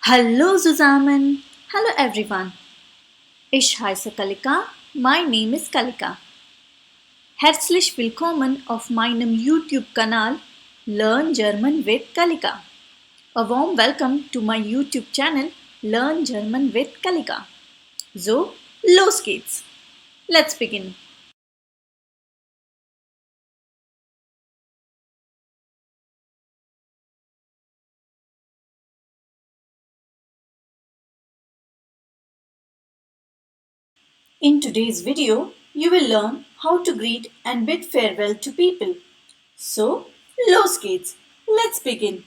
Hallo zusammen. Hallo everyone. Ich heiße Kalika. My name is Kalika. Herzlich willkommen auf meinem YouTube-Kanal Learn German with Kalika. A warm welcome to my YouTube channel Learn German with Kalika. So, los geht's. Let's begin. In today's video, you will learn how to greet and bid farewell to people. So, los geht's. Let's begin.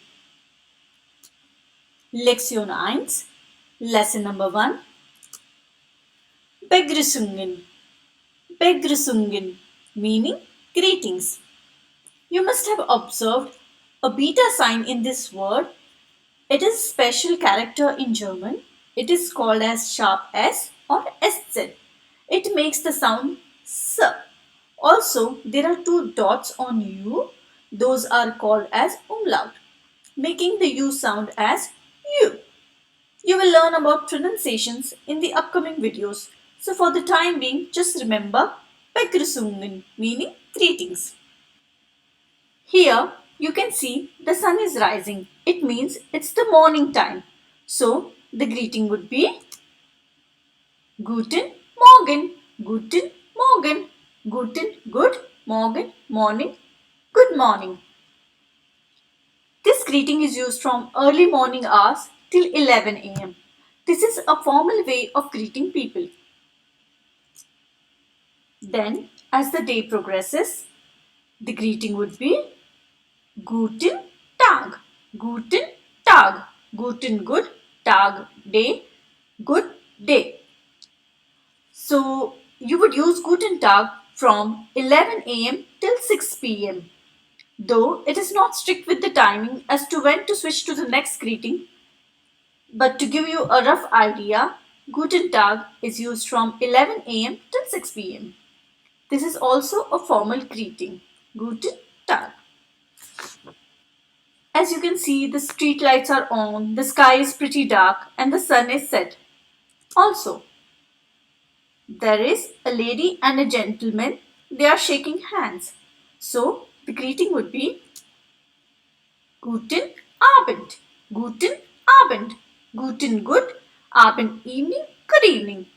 Lektion 1, Lesson number 1. Begrüßungen. Begrüßungen, meaning greetings. You must have observed a beta sign in this word. It is a special character in German. It is called as sharp S or SZ. It makes the sound S. Also, there are two dots on U. Those are called as umlaut, making the U sound as U. You will learn about pronunciations in the upcoming videos. So for the time being, just remember Begrüßungen, meaning greetings. Here you can see the sun is rising. It means it's the morning time. So the greeting would be Guten Morgen, Guten Morgen, Guten, good, Morgen, morning, good morning. This greeting is used from early morning hours till 11 am. This is a formal way of greeting people. Then, as the day progresses, the greeting would be Guten Tag, Guten Tag, Guten good, Tag day, good day. So, you would use Guten Tag from 11 am till 6 pm. Though it is not strict with the timing as to when to switch to the next greeting, but to give you a rough idea, Guten Tag is used from 11 am till 6 pm. This is also a formal greeting. Guten Tag. As you can see, the street lights are on, the sky is pretty dark, and the sun is set. Also, there is a lady and a gentleman. They are shaking hands. So, the greeting would be Guten Abend. Guten Abend. Guten good. Abend evening. Good evening.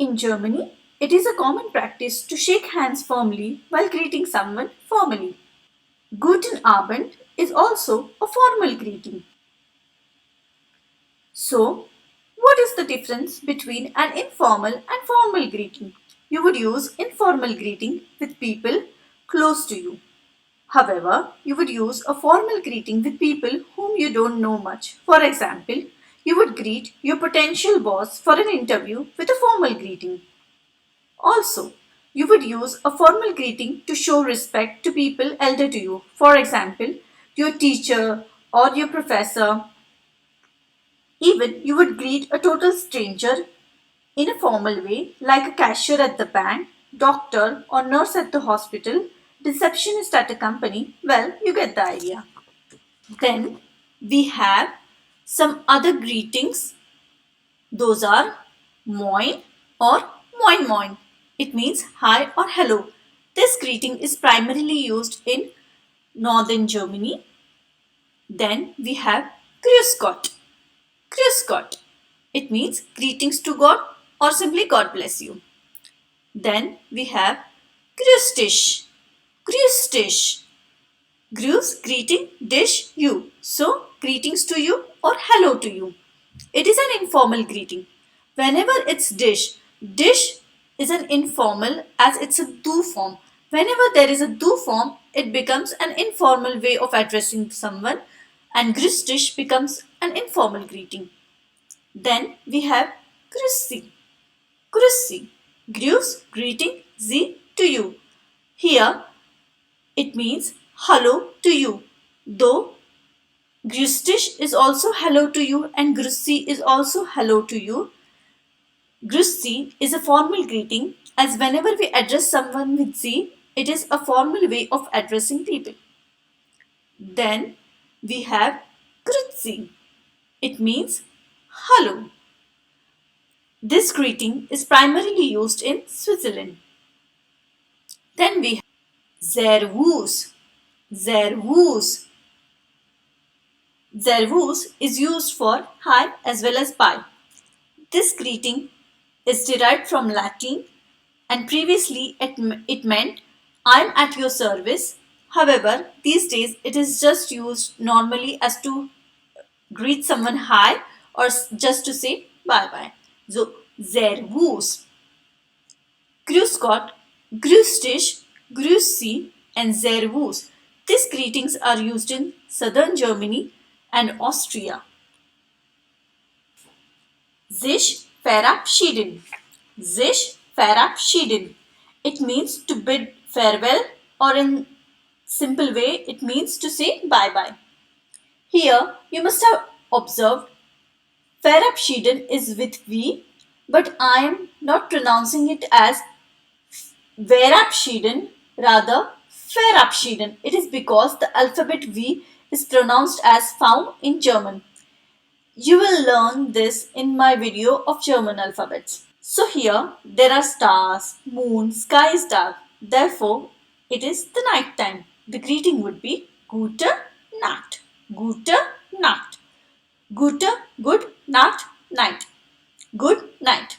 In Germany, it is a common practice to shake hands firmly while greeting someone formally. Guten Abend is also a formal greeting. So, what is the difference between an informal and formal greeting? You would use informal greeting with people close to you. However, you would use a formal greeting with people whom you don't know much. For example, you would greet your potential boss for an interview with a formal greeting. Also, you would use a formal greeting to show respect to people elder to you. For example, your teacher or your professor. Even you would greet a total stranger in a formal way, like a cashier at the bank, doctor or nurse at the hospital, receptionist at a company. Well, you get the idea. Then we have some other greetings. Those are moin or moin moin. It means hi or hello. This greeting is primarily used in northern Germany. Then we have Grüß Gott. Grüß Gott. It means greetings to God or simply God bless you. Then we have Grüß dich. Grüß dich. Grüß, greeting, dish, you. So, greetings to you or hello to you. It is an informal greeting. Whenever it's dish, dish is an informal as it's a do form. Whenever there is a do form, it becomes an informal way of addressing someone, and grüß dich becomes an informal greeting. Then we have grüß Sie. Grüß Sie. Grüß, greeting, Sie to you. Here it means hello to you. Though grüß dich is also hello to you and grüß Sie is also hello to you. Grüß Sie is a formal greeting as whenever we address someone with Sie, it is a formal way of addressing people. Then We have Grüezi. It means hello. This greeting is primarily used in Switzerland. Then we have Servus. Servus. Servus is used for hi as well as bye. This greeting is derived from Latin and previously it meant I'm at your service. However, these days it is just used normally as to greet someone hi or just to say bye bye. So, Servus. Grüß Gott, Grüß dich, Grüß Sie, and Servus. These greetings are used in southern Germany and Austria. Sich verabschieden. Sich verabschieden. It means to bid farewell, or in simple way, it means to say bye bye. Here, you must have observed verabschieden is with V, but I am not pronouncing it as verabschieden, rather verabschieden. It is because the alphabet V is pronounced as found in German. You will learn this in my video of German alphabets. So here there are stars, moon, sky is dark. Therefore, it is the night time. The greeting would be Gute Nacht. Gute Nacht. Gute, good, Nacht, night. Good night.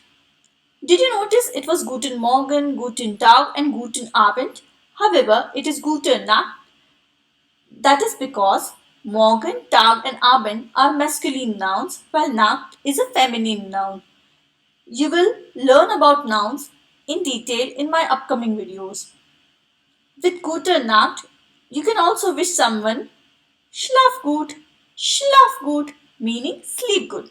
Did you notice it was Guten Morgen, Guten Tag and Guten Abend? However, it is Gute Nacht. That is because Morgen, Tag and Abend are masculine nouns while Nacht is a feminine noun. You will learn about nouns in detail in my upcoming videos. With Gute Nacht, you can also wish someone Schlaf gut, meaning sleep good.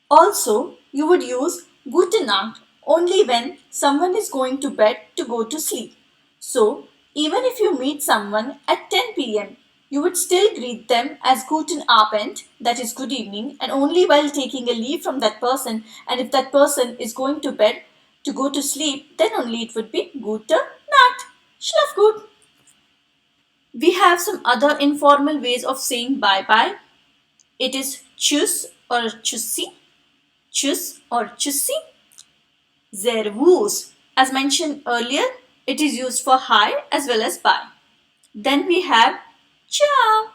Also, you would use Gute Nacht only when someone is going to bed to go to sleep. So, even if you meet someone at 10 pm, you would still greet them as Guten Abend, that is good evening, and only while taking a leave from that person, and if that person is going to bed to go to sleep, then only it would be Gute Nacht, Schlaf gut. We have some other informal ways of saying bye bye. It is Tschüss or Tschüssi, Tschüss or Tschüssi. Servus. As mentioned earlier, it is used for hi as well as bye. Then we have ciao.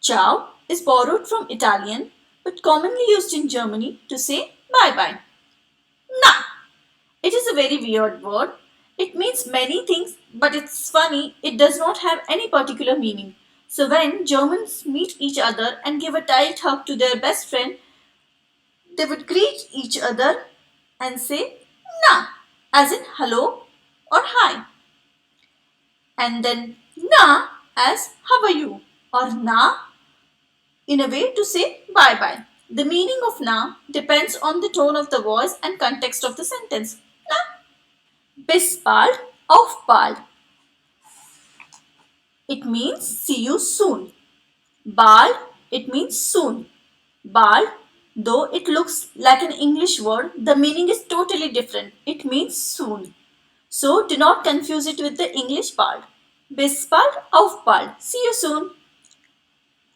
Ciao is borrowed from Italian but commonly used in Germany to say bye bye. Na. It is a very weird word. It means many things, but it's funny, it does not have any particular meaning. So when Germans meet each other and give a tight hug to their best friend, they would greet each other and say na, as in hello or hi. And then na as how are you, or na in a way to say bye bye. The meaning of na depends on the tone of the voice and context of the sentence. Na. Bis bald, auf bald. It means see you soon. Bald, it means soon. Bald, though it looks like an English word, the meaning is totally different. It means soon. So do not confuse it with the English bald. Bis bald, auf bald. See you soon.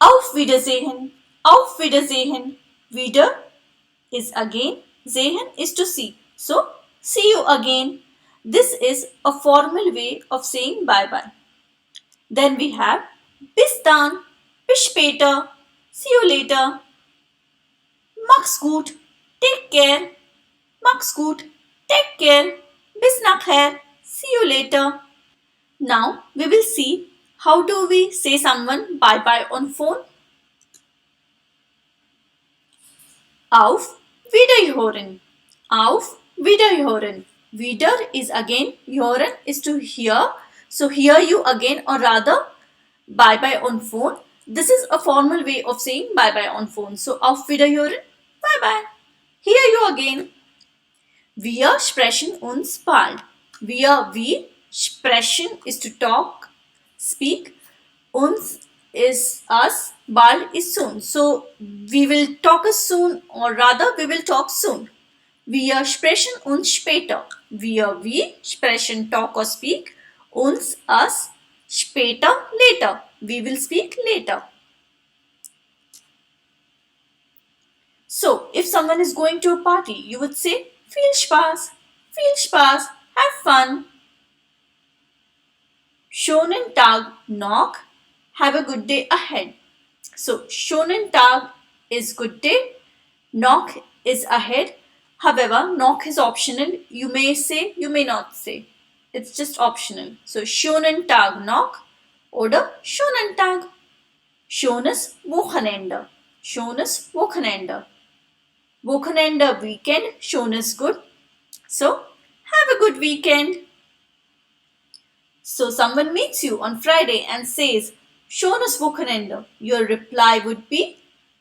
Auf Wiedersehen. Auf Wiedersehen. Wieder is again. Sehen is to see. So see you again. This is a formal way of saying bye bye. Then we have bis dann, bis später, see you later. Mach's gut, take care. Mach's gut, take care. Bis nachher, see you later. Now we will see how do we say someone bye bye on phone. Auf Wiederhören. Auf Wiederhören. Wieder is again, hören is to hear. So hear you again, or rather bye bye on phone. This is a formal way of saying bye bye on phone. So auf Wiederhören, bye bye. Hear you again. Wir sprechen uns bald. We sprechen is to talk, speak. Uns is us, bald is soon. So we will talk us soon, or rather we will talk soon. Wir sprechen uns später. Wir sprechen talk or speak. Uns, us, Später, later. We will speak later. So, if someone is going to a party, you would say viel Spaß, viel Spaß, have fun. Schönen Tag noch, have a good day ahead. So, schönen Tag is good day, noch is ahead. However, noch is optional. You may say, you may not say. It's just optional. So, schönen Tag noch oder schönen Tag. Schönes Wochenende. Schönes Wochenende. Wochenende weekend. Schönes good. So, have a good weekend. So, someone meets you on Friday and says, Schönes Wochenende. Your reply would be,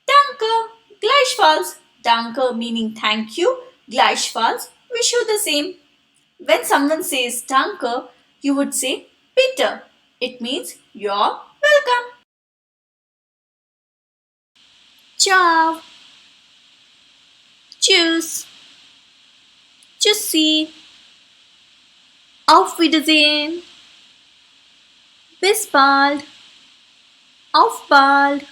Danke, gleichfalls. Danke meaning thank you. Gleichfalls, wish you the same. When someone says Danke, you would say bitte. It means you're welcome. Ciao. Tschüss. Tschüssi. Auf Wiedersehen. Bis bald. Auf bald.